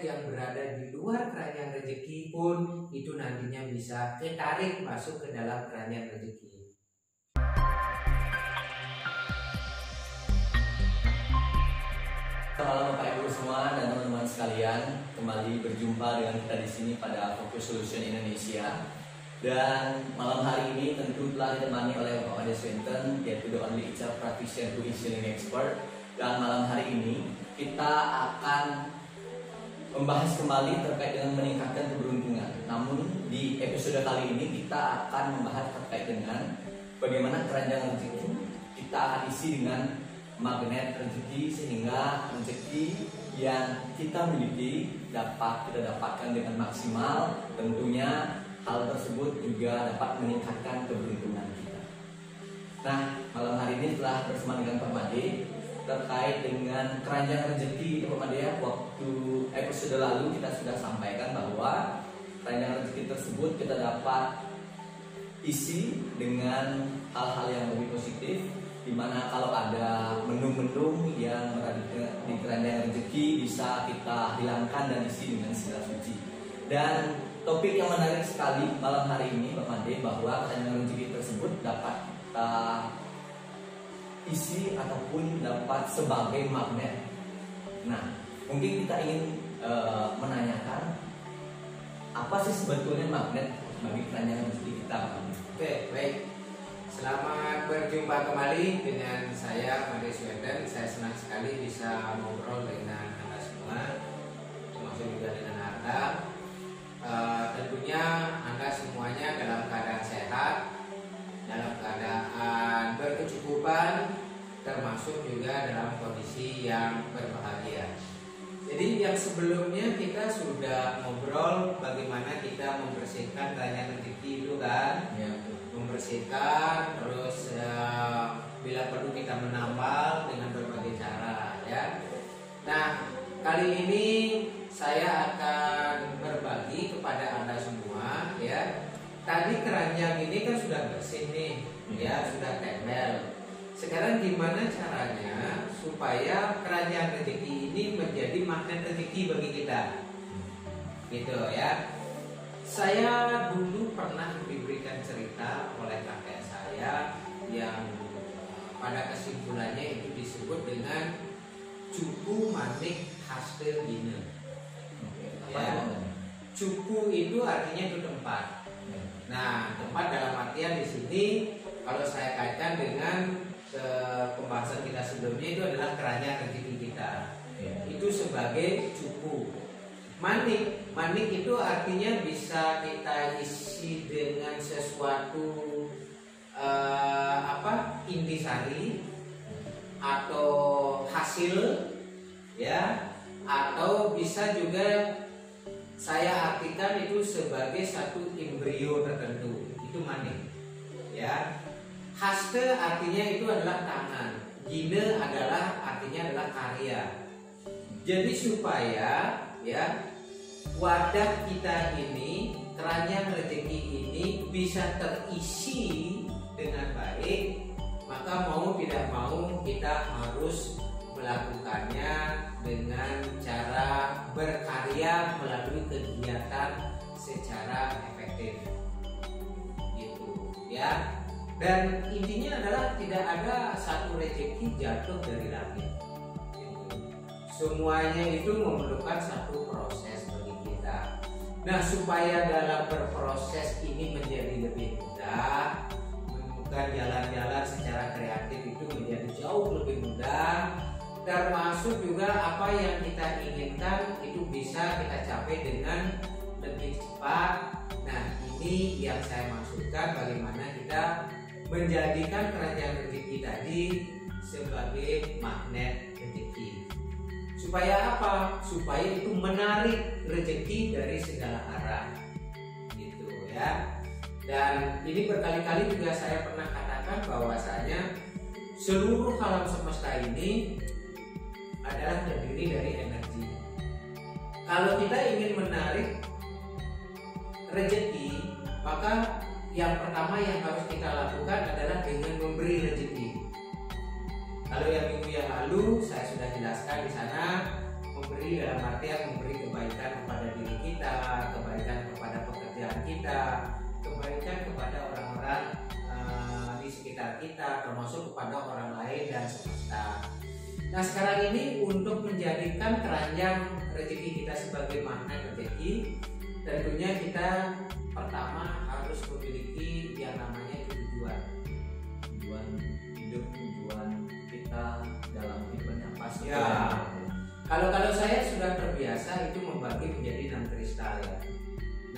yang berada di luar keranjang rezeki pun itu nantinya bisa ketarik masuk ke dalam keranjang rezeki. Selamat malam Bapak Ibu semua dan teman-teman sekalian, kembali berjumpa dengan kita di sini pada Focus Solution Indonesia. Dan malam hari ini tentu telah ditemani oleh Bapak Ade Swinton, yaitu the only HR practitioner who is healing expert. Dan malam hari ini kita akan membahas kembali terkait dengan meningkatkan keberuntungan. Namun di episode kali ini kita akan membahas terkait dengan bagaimana keranjang rezeki kita akan isi dengan magnet rezeki, sehingga rezeki yang kita miliki dapat kita dapatkan dengan maksimal. Tentunya hal tersebut juga dapat meningkatkan keberuntungan kita. Nah, malam hari ini telah bersama dengan Pak Made terkait dengan keranjang rezeki. Pak Made, waktu episode lalu kita sudah sampaikan bahwa keranjang rezeki tersebut kita dapat isi dengan hal-hal yang lebih positif, dimana kalau ada mendung-mendung yang berada di keranjang rezeki bisa kita hilangkan dan isi dengan segala suci. Dan topik yang menarik sekali malam hari ini Pak Made, bahwa keranjang rezeki tersebut dapat kita isi ataupun dapat sebagai magnet. Nah, mungkin kita ingin menanyakan apa sih sebetulnya magnet bagi keranjang rezeki kita, Pak Made? Oke, baik. Selamat berjumpa kembali dengan saya Ade Swinton. Saya senang sekali bisa ngobrol dengan Anda semua, termasuk juga dengan Anda. Tentunya Anda semuanya dalam keadaan sehat, dalam keadaan berkecukupan, termasuk juga dalam kondisi yang berbahagia. Jadi yang sebelumnya kita sudah ngobrol bagaimana kita membersihkan keranjang rezeki itu kan, Ya. membersihkan, terus bila perlu kita menambal dengan berbagai cara, ya. Nah, kali ini saya akan berbagi kepada Anda semua, ya. Tadi keranjang ini kan sudah bersih nih, ya, sudah tempel. Sekarang gimana caranya supaya keranjang rezeki ini menjadi magnet rezeki bagi kita, gitu ya. Saya dulu pernah diberikan cerita oleh kakek saya yang pada kesimpulannya itu disebut dengan cupu manik hasil gine. Ya, cupu itu artinya itu tempat. Nah, tempat dalam artian di sini kalau saya kaitkan dengan pembahasan kita sebelumnya itu adalah keranjang rezeki kita. Itu sebagai cupu. Manik itu artinya bisa kita isi dengan sesuatu intisari atau hasil, ya, atau bisa juga saya artikan itu sebagai satu embrio tertentu. Itu manik, ya. Haste artinya itu adalah tangan. Gine adalah artinya adalah karya. Jadi supaya, ya, wadah kita ini, keranjang rezeki ini bisa terisi dengan baik, maka mau tidak mau kita harus melakukannya dengan cara berkarya melalui kegiatan secara efektif, gitu, ya. Dan intinya adalah tidak ada satu rezeki jatuh dari langit, gitu. Semuanya itu memerlukan satu proses bagi kita. Nah, supaya dalam berproses ini menjadi lebih mudah, menemukan jalan-jalan secara kreatif itu menjadi jauh lebih mudah, termasuk juga apa yang kita inginkan itu bisa kita capai dengan lebih cepat. Nah, ini yang saya maksudkan, bagaimana kita menjadikan keranjang rezeki tadi sebagai magnet rezeki. Supaya apa? Supaya itu menarik rezeki dari segala arah, gitu ya. Dan ini berkali-kali juga saya pernah katakan bahwasanya seluruh alam semesta ini adalah terdiri dari energi. Kalau kita ingin menarik rezeki, maka yang pertama yang harus kita lakukan adalah dengan memberi rezeki. Kalau yang minggu yang lalu saya sudah jelaskan di sana, memberi dalam artian memberi kebaikan kepada diri kita, kebaikan kepada pekerjaan kita, kebaikan kepada orang-orang di sekitar kita, termasuk kepada orang lain dan semesta. Nah, sekarang ini untuk menjadikan keranjang rezeki kita sebagai magnet rezeki, tentunya kita pertama harus memiliki yang namanya tujuan hidup, tujuan kita dalam kehidupan apa sih? Ya. Kalau saya sudah terbiasa itu membagi menjadi 6 kristal ya.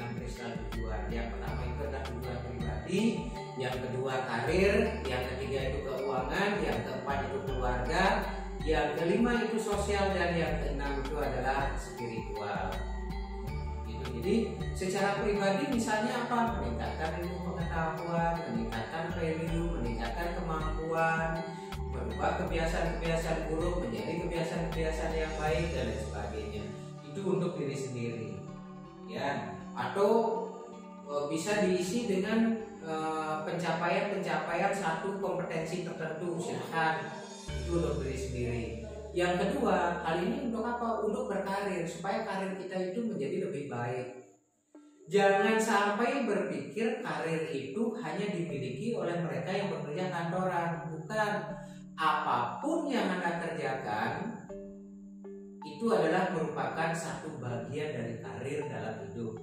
6 kristal tujuan. Yang pertama itu adalah tujuan pribadi, yang kedua karir, yang ketiga itu keuangan, yang keempat itu keluarga, yang kelima itu sosial, dan yang keenam itu adalah spiritual. Gitu. Jadi secara pribadi misalnya apa? Meningkatkan ilmu pengetahuan, meningkatkan value, meningkatkan kemampuan, merubah kebiasaan-kebiasaan buruk menjadi kebiasaan-kebiasaan yang baik dan lain sebagainya. Itu untuk diri sendiri, ya. Atau bisa diisi dengan pencapaian satu kompetensi tertentu, silahkan. Itu untuk diri sendiri. Yang kedua, hal ini untuk apa? Untuk berkarir, supaya karir kita itu menjadi lebih baik. Jangan sampai berpikir karir itu hanya dimiliki oleh mereka yang bekerja kantoran. Bukan. Apapun yang Anda kerjakan itu adalah merupakan satu bagian dari karir dalam hidup.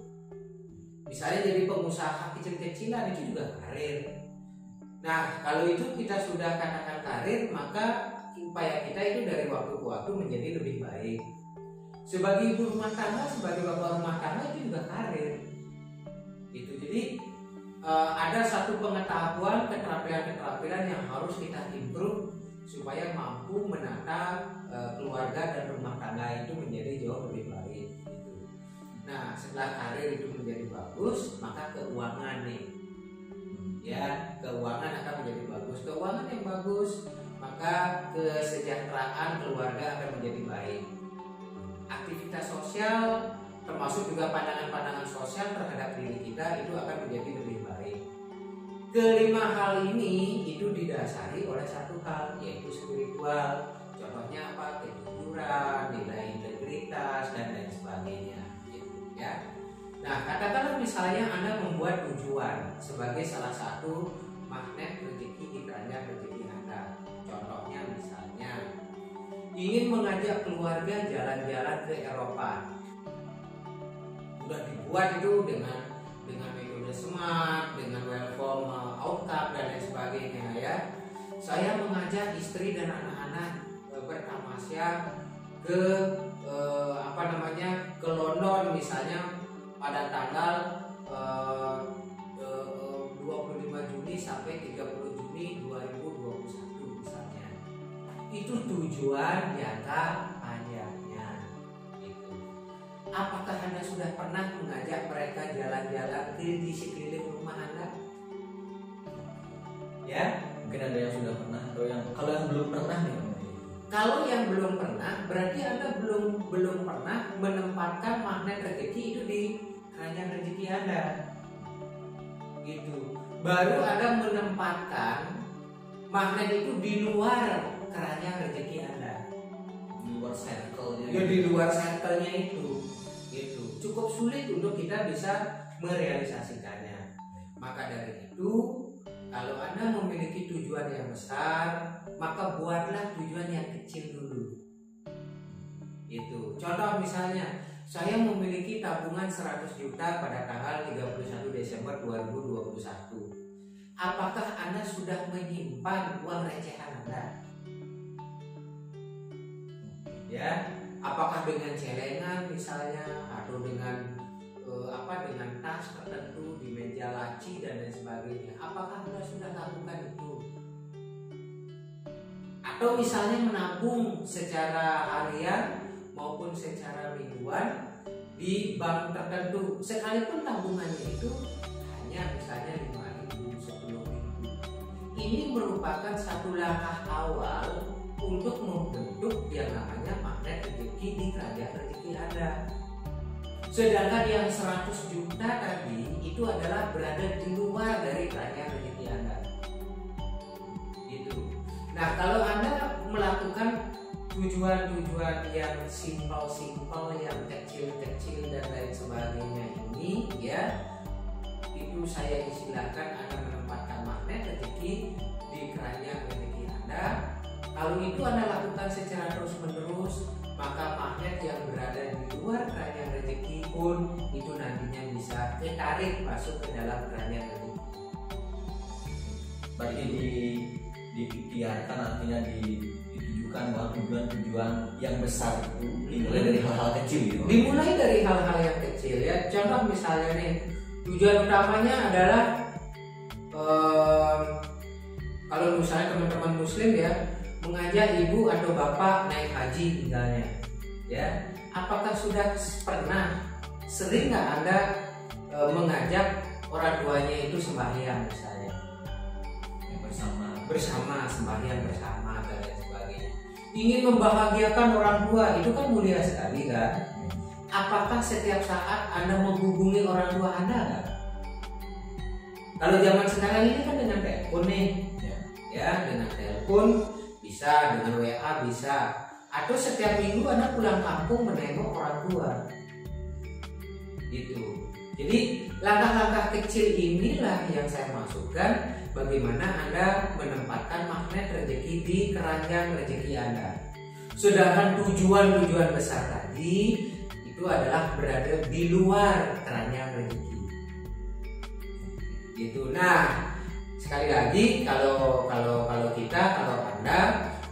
Misalnya jadi pengusaha kecil-kecilan itu juga karir. Nah, kalau itu kita sudah katakan karir, maka upaya kita itu dari waktu ke waktu menjadi lebih baik. Sebagai ibu rumah tangga, sebagai bapak rumah tangga itu juga karir. Itu jadi ada satu pengetahuan, keterampilan yang harus kita improve supaya mampu menata keluarga dan rumah tangga itu menjadi jauh lebih baik. Gitu. Nah, setelah karir itu menjadi bagus, maka keuangan nih, ya, keuangan akan menjadi bagus. Keuangan yang bagus, maka kesejahteraan keluarga akan menjadi baik. Aktivitas sosial, termasuk juga pandangan-pandangan sosial terhadap diri kita itu akan menjadi lebih baik. Kelima hal ini itu didasari oleh satu hal, yaitu spiritual. Contohnya apa? Kejujuran, nilai integritas, dan lain sebagainya. Gitu, ya. Nah, katakanlah misalnya Anda membuat tujuan sebagai salah satu magnet rezeki di keranjang rezeki Anda. Contohnya misalnya ingin mengajak keluarga jalan-jalan ke Eropa. Sudah dibuat itu dengan metode SMART, dengan welcome outcome dan lain sebagainya, ya. Saya mengajak istri dan anak-anak bertamasya ke ke London misalnya pada tanggal 25 Juni sampai 30 Juni 2021 misalnya. Itu tujuan jangka panjangnya. Gitu. Apakah Anda sudah pernah mengajak mereka jalan-jalan di sekeliling rumah Anda? Ya, Mungkin ada yang sudah pernah atau kalau yang belum pernah nih. Kalau yang belum pernah, berarti Anda belum pernah menempatkan magnet rezeki itu di keranjang rezeki Anda. Gitu. Baru Anda menempatkan magnet itu di luar keranjang rezeki Anda. Di luar circle-nya. Ya, di luar circle-nya itu. Gitu. Cukup sulit untuk kita bisa merealisasikannya. Maka dari itu, kalau Anda memiliki tujuan yang besar, maka buatlah tujuan yang kecil dulu. Itu. Contoh misalnya, saya memiliki tabungan 100 juta pada tanggal 31 Desember 2021. Apakah Anda sudah menyimpan uang recehan Anda? Ya, apakah dengan celengan misalnya, atau dengan dengan tas tertentu di meja laci dan lain sebagainya? Apakah Anda sudah lakukan itu? Atau misalnya menabung secara harian maupun secara mingguan di bank tertentu, sekalipun tabungannya itu hanya misalnya 5.000, 10.000. Ini merupakan satu langkah awal untuk membentuk yang namanya magnet rezeki di keranjang rezeki Anda. Sedangkan yang 100 juta tadi itu adalah berada di luar dari keranjang rezeki Anda. Gitu. Nah, kalau Anda melakukan tujuan-tujuan yang simpel-simpel, yang kecil-kecil dan lain sebagainya ini ya, itu saya istilahkan Anda menempatkan magnet rezeki di keranjang rezeki Anda. Kalau itu Anda lakukan secara terus-menerus, maka magnet yang berada di luar keranjang rezeki pun itu nantinya bisa ketarik masuk ke dalam keranjang rezeki. Berarti diikhtiarkan, artinya ditujukan bahwa tujuan-tujuan yang besar itu dimulai dari hal-hal kecil gitu. Dimulai dari hal-hal yang kecil ya. Contoh misalnya nih, tujuan utamanya adalah kalau misalnya teman-teman muslim ya, mengajak ibu atau bapak naik haji misalnya ya, apakah sudah pernah sering nggak Anda mengajak orang tuanya itu sembahyang misalnya bersama sembahyang bersama dan lain sebagainya, ingin membahagiakan orang tua, itu kan mulia sekali kan. Apakah setiap saat Anda menghubungi orang tua Anda kan? Kalau zaman sekarang ini kan dengan telepon nih ya, dengan telepon bisa, dengan WA bisa, atau setiap minggu Anda pulang kampung menengok orang tua gitu. Jadi langkah-langkah kecil inilah yang saya masukkan, bagaimana Anda menempatkan magnet rezeki di keranjang rezeki Anda. Sedangkan tujuan-tujuan besar tadi itu adalah berada di luar keranjang rezeki gitu. Nah, sekali lagi kalau Anda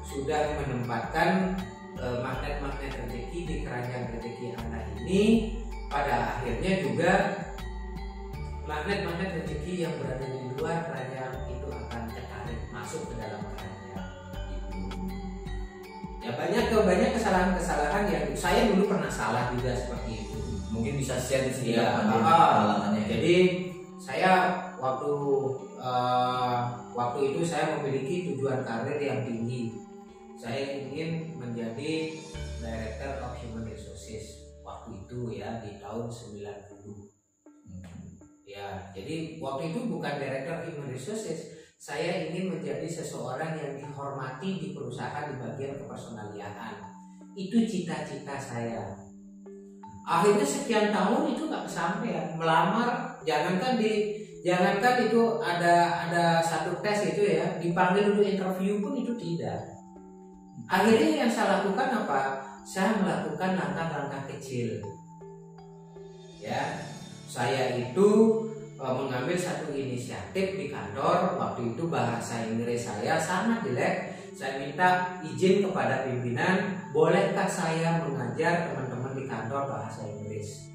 sudah menempatkan magnet-magnet rezeki di keranjang rezeki Anda ini, pada akhirnya juga magnet-magnet rezeki yang berada di luar keranjang itu akan ketarik masuk ke dalam keranjang itu. Ya banyak kesalahan-kesalahan yang saya dulu pernah salah juga seperti itu. Mungkin bisa share di sini ya, pengalamannya. Jadi saya waktu itu saya memiliki tujuan karir yang tinggi. Saya ingin menjadi Director of Human Resources waktu itu ya, di tahun 90. Ya, jadi waktu itu bukan Director Human Resources, saya ingin menjadi seseorang yang dihormati di perusahaan di bagian kepersonaliaan. Itu cita-cita saya. Akhirnya sekian tahun itu nggak kesampaian. Melamar, jangankan itu ada satu tes itu ya, dipanggil untuk interview pun itu tidak. Akhirnya yang saya lakukan apa? Saya melakukan langkah-langkah kecil. Ya, saya itu mengambil satu inisiatif di kantor. Waktu itu bahasa Inggris saya sangat jelek. Saya minta izin kepada pimpinan, bolehkah saya mengajar teman-teman di kantor bahasa Inggris?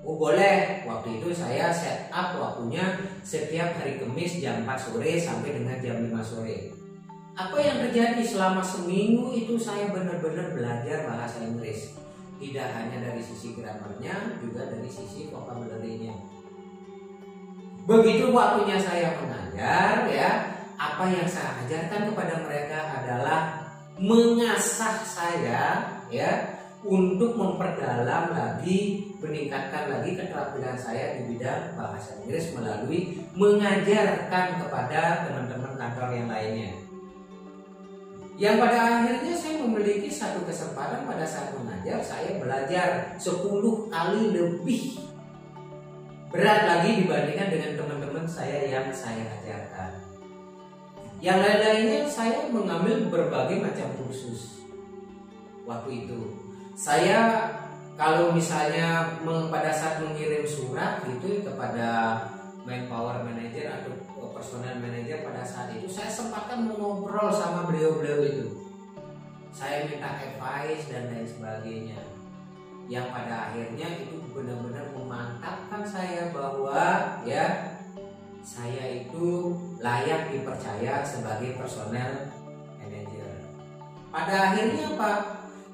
Oh boleh. Waktu itu saya set up waktunya setiap hari Kamis jam 4 sore sampai dengan jam 5 sore. Apa yang terjadi selama seminggu itu, saya benar-benar belajar bahasa Inggris. Tidak hanya dari sisi grammarnya, juga dari sisi vocabulary-nya. Begitu waktunya saya mengajar ya, apa yang saya ajarkan kepada mereka adalah mengasah saya ya, untuk memperdalam lagi, meningkatkan lagi keterampilan saya di bidang bahasa Inggris melalui mengajarkan kepada teman-teman kantor yang lainnya. Yang pada akhirnya saya memiliki satu kesempatan pada saat mengajar, saya belajar 10 kali lebih berat lagi dibandingkan dengan teman-teman saya yang saya ajarkan. Yang lain-lainnya saya mengambil berbagai macam kursus. Waktu itu saya kalau misalnya pada saat mengirim surat gitu kepada manpower manager atau personal manager, pada saat itu saya sempatkan mengobrol sama beliau-beliau itu. Saya minta advice dan lain sebagainya. Yang pada akhirnya itu benar-benar memantapkan saya bahwa ya, saya itu layak dipercaya sebagai personal manager. Pada akhirnya apa?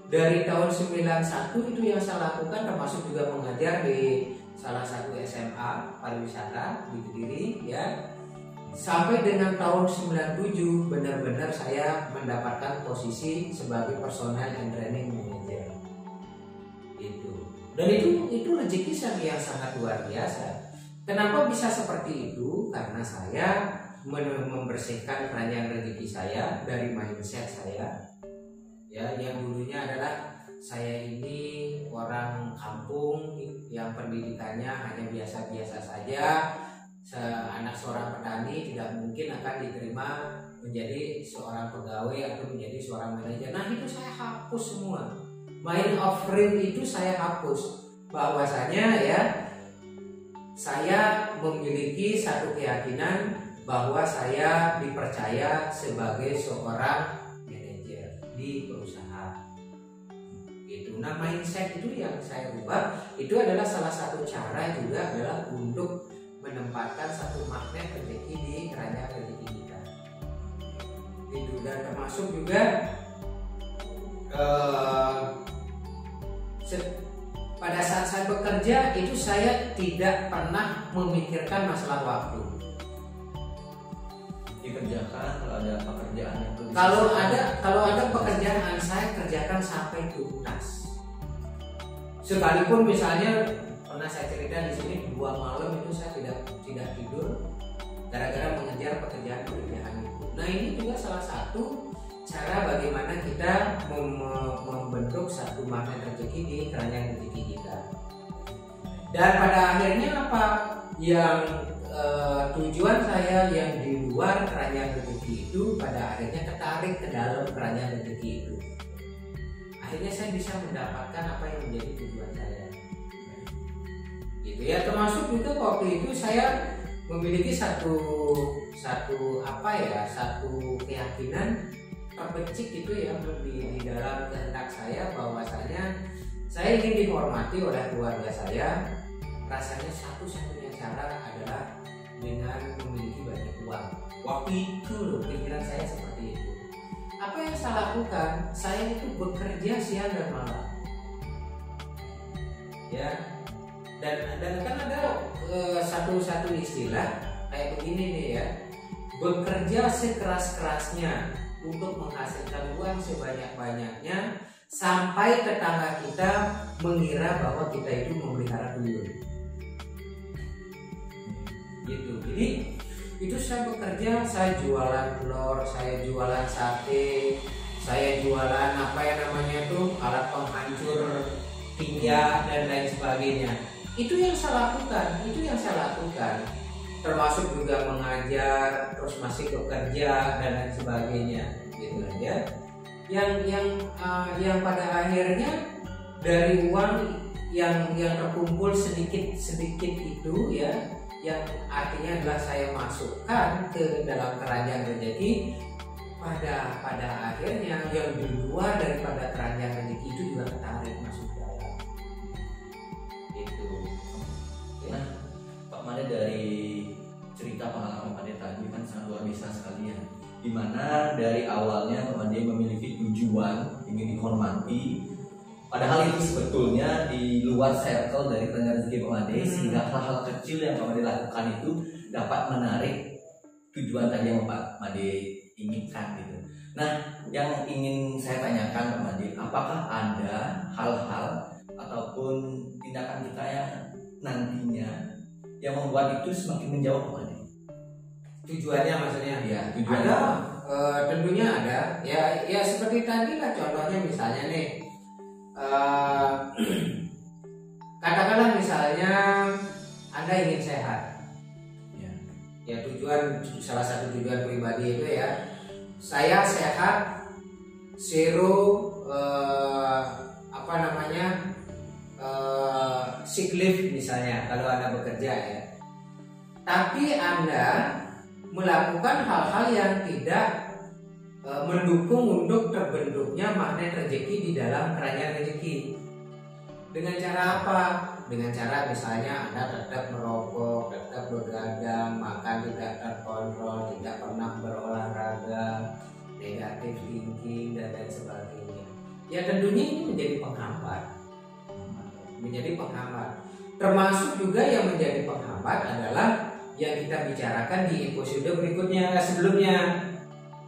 Dari tahun 91 itu yang saya lakukan, termasuk juga mengajar di salah satu SMA pariwisata di Kediri ya. Sampai dengan tahun 97 benar-benar saya mendapatkan posisi sebagai personal and training manager. Dan itu rezeki yang sangat luar biasa. Kenapa bisa seperti itu? Karena saya membersihkan keranjang rezeki saya dari mindset saya. Ya, yang dulunya adalah saya ini orang kampung yang pendidikannya hanya biasa-biasa saja, anak seorang petani tidak mungkin akan diterima menjadi seorang pegawai atau menjadi seorang manajer. Nah, itu saya hapus semua. Mind of frame itu saya hapus. Bahwasanya ya, saya memiliki satu keyakinan bahwa saya dipercaya sebagai seorang manajer di perusahaan. Itu. Nah, mindset itu yang saya ubah. Itu adalah salah satu cara juga adalah untuk menempatkan satu magnet rezeki di keranjang rezeki kita. Itu. Dan termasuk juga pada saat saya bekerja itu saya tidak pernah memikirkan masalah waktu. Dikerjakan kalau ada pekerjaan yang perlu kalau ada pekerjaan saya kerjakan sampai tuntas. Sekalipun misalnya pernah saya cerita di sini 2 malam itu saya tidak tidur gara-gara mengejar pekerjaan itu. Nah, ini juga salah satu cara bagaimana kita membentuk satu magnet rezeki di keranjang rezeki kita. Dan pada akhirnya apa yang tujuan saya yang di luar keranjang rezeki itu pada akhirnya tertarik ke dalam keranjang rezeki itu. Akhirnya saya bisa mendapatkan apa yang menjadi tujuan saya. Gitu ya, termasuk juga waktu itu saya memiliki satu keyakinan terbencik itu ya di dalam kehendak saya, bahwasanya saya ingin dihormati oleh keluarga saya. Rasanya satu-satunya cara adalah dengan memiliki banyak uang. Waktu itu loh pikiran saya seperti itu. Apa yang saya lakukan? Saya itu bekerja siang dan malam. Ya. Dan kan ada satu istilah kayak begini nih ya. Bekerja sekeras-kerasnya untuk menghasilkan uang sebanyak-banyaknya sampai tetangga kita mengira bahwa kita itu memelihara tuyul. Gitu. Jadi itu saya bekerja, saya jualan telur, saya jualan sate, saya jualan alat penghancur tinja dan lain sebagainya. Itu yang saya lakukan. Termasuk juga mengajar, terus masih bekerja dan lain sebagainya, gitu aja. Yang pada akhirnya dari uang yang terkumpul sedikit itu ya, yang artinya adalah saya masukkan ke dalam keranjang rezeki. Pada akhirnya yang di luar daripada keranjang rezeki itu juga tertarik masuk dalam. Itu. Nah, Pak Made, dari cerita pengalaman Pak Made tadi kan sangat luar biasa sekali ya. Dimana dari awalnya Pak Made memiliki tujuan ingin dihormati, padahal itu sebetulnya di luar circle dari keranjang rezeki Pak Made, sehingga hal-hal kecil yang Pak Made lakukan itu dapat menarik tujuan tadi yang Pak Made inginkan gitu. Nah, yang ingin saya tanyakan Pak Made, apakah ada hal-hal ataupun tindakan kita yang nantinya yang membuat itu semakin menjauh Pak Made? Tujuannya maksudnya? Ya, tujuannya. Ada, tentunya ada. Ya seperti tadi lah contohnya misalnya nih. Katakanlah misalnya Anda ingin sehat. Ya salah satu tujuan pribadi itu ya, saya sehat, zero sick leave misalnya kalau Anda bekerja ya. Tapi Anda melakukan hal-hal yang tidak mendukung untuk terbentuknya magnet rezeki di dalam keranjang rezeki. Dengan cara apa? Dengan cara misalnya Anda tetap merokok, tetap begadang, makan tidak terkontrol, tidak pernah berolahraga, negatif thinking dan lain sebagainya. Ya tentunya ini menjadi penghambat. Termasuk juga yang menjadi penghambat adalah yang kita bicarakan di episode berikutnya sebelumnya.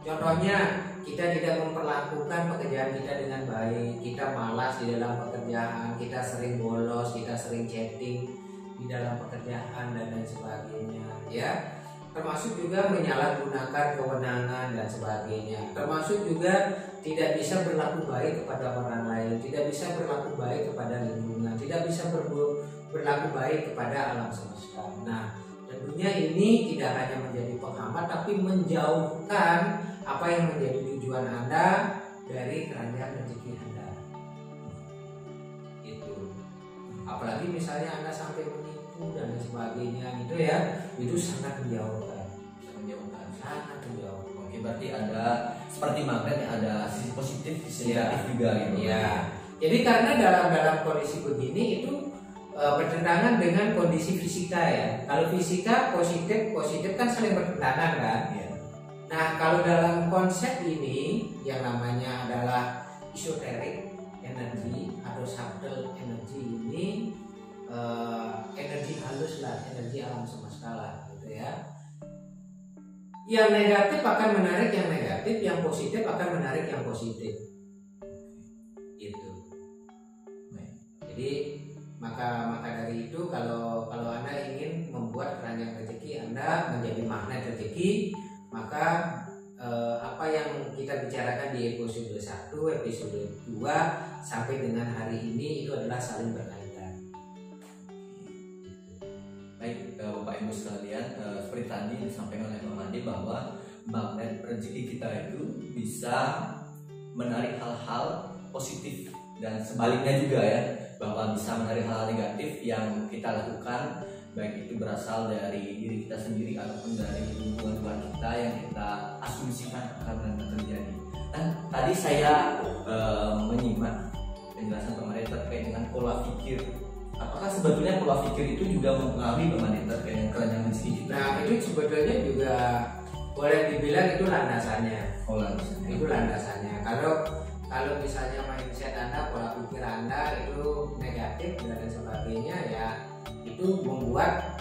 Contohnya, kita tidak memperlakukan pekerjaan kita dengan baik, kita malas di dalam pekerjaan, kita sering bolos, kita sering chatting di dalam pekerjaan dan lain sebagainya. Ya, termasuk juga menyalahgunakan kewenangan dan sebagainya, termasuk juga tidak bisa berlaku baik kepada orang lain, tidak bisa berlaku baik kepada lingkungan, tidak bisa berlaku baik kepada alam semesta. Nah, tentunya ini tidak hanya menjadi penghambat tapi menjauhkan apa yang menjadi tujuan Anda dari keranjang rezeki Anda. Itu. Apalagi misalnya Anda sampai menipu dan sebagainya gitu ya, itu sangat menjauhkan. Sangat menjauhkan. Oke, berarti ada seperti magnet, ada sisi positif, sisi negatif juga gitu. Ya. Jadi karena dalam kondisi begini itu bertentangan dengan kondisi fisika ya. Kalau fisika positif kan saling bertentangan kan. Ya. Nah, kalau dalam konsep ini yang namanya adalah esoteric energy atau subtle energy ini energi halus lah, energi alam semesta lah gitu ya. Yang negatif akan menarik yang negatif, yang positif akan menarik yang positif. Gitu. Jadi maka dari itu kalau Anda ingin membuat keranjang rezeki Anda menjadi magnet rezeki, maka apa yang kita bicarakan di episode 1, episode 2 sampai dengan hari ini itu adalah saling berkaitan. Baik, Bapak Ibu sekalian, seperti tadi disampaikan oleh Pak Mandi bahwa magnet rezeki kita itu bisa menarik hal-hal positif dan sebaliknya juga ya, bahwa bisa menarik hal-hal negatif yang kita lakukan, baik itu berasal dari diri kita sendiri ataupun dari lingkungan luar kita yang kita asumsikan akan terjadi. Dan tadi saya menyimak penjelasan Pak Mandi terkait dengan pola pikir. Apakah sebetulnya pola pikir itu juga mempengaruhi Pak Mandi terkait dengan keranjang rezeki kita? Nah, itu sebetulnya juga boleh dibilang itu landasannya. Oh, landasannya. Itu landasannya. Kalau misalnya mindset Anda, pola pikir Anda itu negatif dan sebagainya ya, itu membuat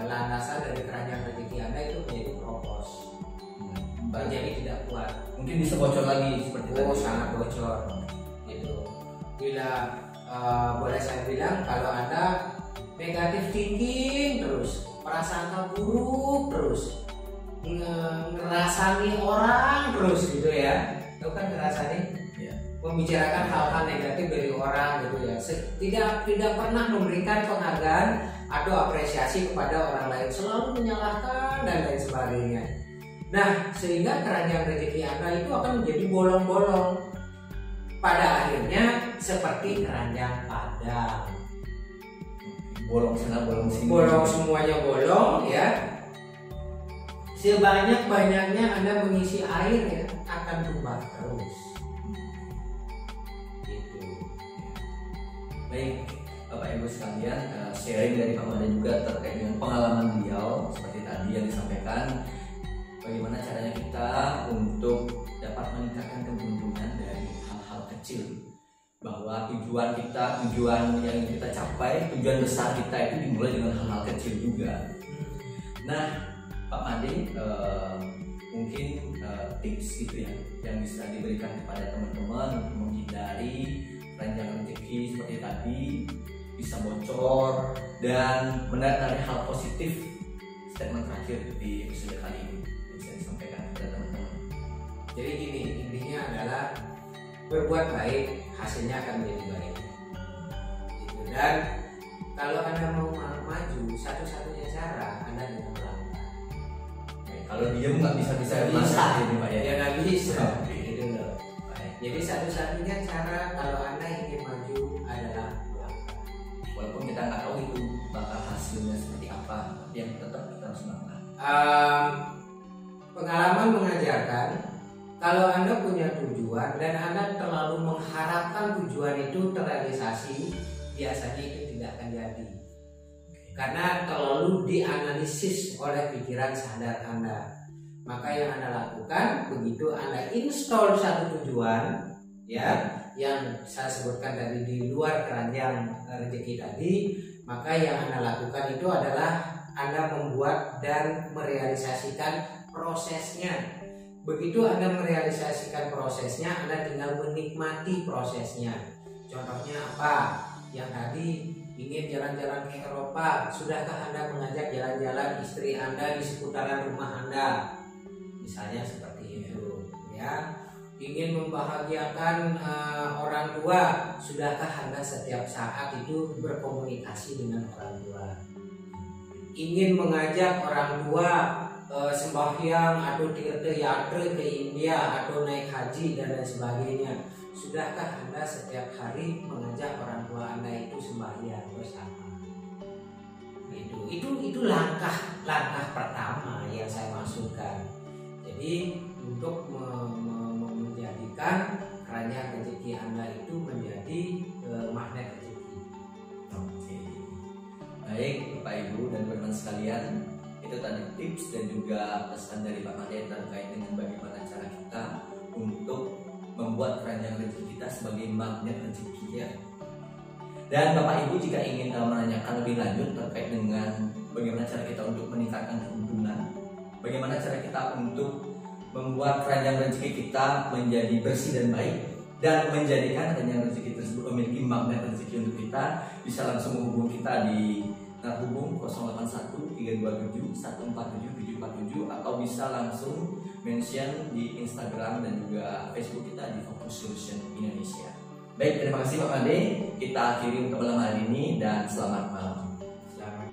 landasan dari keranjang rezeki Anda itu menjadi kropos, menjadi tidak kuat. Mungkin bisa bocor lagi seperti tadi. Sangat bocor. Gitu. Bila boleh saya bilang kalau Anda negatif thinking terus, prasangka buruk terus, ngerasani orang terus gitu ya, itu kan ngerasani ya, membicarakan hal-hal negatif dari orang gitu ya, tidak pernah memberikan penghargaan atau apresiasi kepada orang lain, selalu menyalahkan dan lain sebagainya. Nah, sehingga keranjang rezeki Anda itu akan menjadi bolong-bolong. Pada akhirnya seperti keranjang padang, bolong sana bolong sini, bolong semuanya bolong ya. Sebanyak-banyaknya Anda mengisi air ya akan tumbah terus. Gitu. Baik, Bapak Ibu sekalian, sharing dari Pak Mandi juga terkait dengan pengalaman beliau seperti tadi yang disampaikan, bagaimana caranya kita untuk dapat meningkatkan keberuntungan dari hal kecil, bahwa tujuan yang ingin kita capai, tujuan besar kita itu dimulai dengan hal-hal kecil juga. Nah, Pak Mandi, mungkin tips gitu ya yang bisa diberikan kepada teman-teman untuk menghindari keranjang rezeki seperti tadi bisa bocor dan menarik hal positif. Statement terakhir di episode kali ini bisa disampaikan kepada teman-teman. Jadi gini, intinya adalah berbuat baik, hasilnya akan menjadi baik. Gitu. Dan kalau Anda mau maju, satu-satunya cara Anda dengan melangkah. Kalau diem nggak bisa masak ini Pak ya? Ya nggak bisa. Gitu loh. Jadi satu-satunya cara kalau Anda ingin maju adalah melangkah. Walaupun kita nggak tahu itu bakal hasilnya seperti apa, tapi yang tetap kita harus melangkah. Pengalaman mengajarkan, kalau Anda punya tujuan dan Anda terlalu mengharapkan tujuan itu terrealisasi, biasanya itu tidak akan jadi. Karena terlalu dianalisis oleh pikiran sadar Anda. Maka yang Anda lakukan, begitu Anda install satu tujuan, ya, yang saya sebutkan tadi di luar keranjang rezeki tadi, maka yang Anda lakukan itu adalah Anda membuat dan merealisasikan prosesnya. Begitu Anda merealisasikan prosesnya, Anda tinggal menikmati prosesnya. Contohnya apa? yang tadi ingin jalan-jalan ke Eropa, sudahkah Anda mengajak jalan-jalan istri Anda di seputaran rumah Anda? Misalnya seperti itu, ya. Ingin membahagiakan orang tua, sudahkah Anda setiap saat itu berkomunikasi dengan orang tua? Ingin mengajak orang tua sembahyang atau tirta-yatra ke India atau naik haji dan lain sebagainya, sudahkah Anda setiap hari mengajak orang tua Anda itu sembahyang bersama? Itu langkah pertama yang saya maksudkan. Jadi untuk menjadikan keranjang rezeki Anda itu menjadi magnet rezeki. Oke. Baik Bapak Ibu dan teman-teman sekalian, itu tadi tips dan juga pesan dari Pak Made terkait dengan bagaimana cara kita untuk membuat keranjang rezeki kita sebagai magnet rezeki ya. Dan Bapak Ibu jika ingin menanyakan lebih lanjut terkait dengan bagaimana cara kita untuk meningkatkan keuntungan, bagaimana cara kita untuk membuat keranjang rezeki kita menjadi bersih dan baik, dan menjadikan keranjang rezeki tersebut memiliki magnet rezeki untuk kita, bisa langsung menghubungi kita di hubung 081 327 147 747 atau bisa langsung mention di Instagram dan juga Facebook kita di Focus Solution Indonesia. Baik, terima kasih Pak Made. Kita akhiri untuk malam hari ini dan selamat malam. Selamat.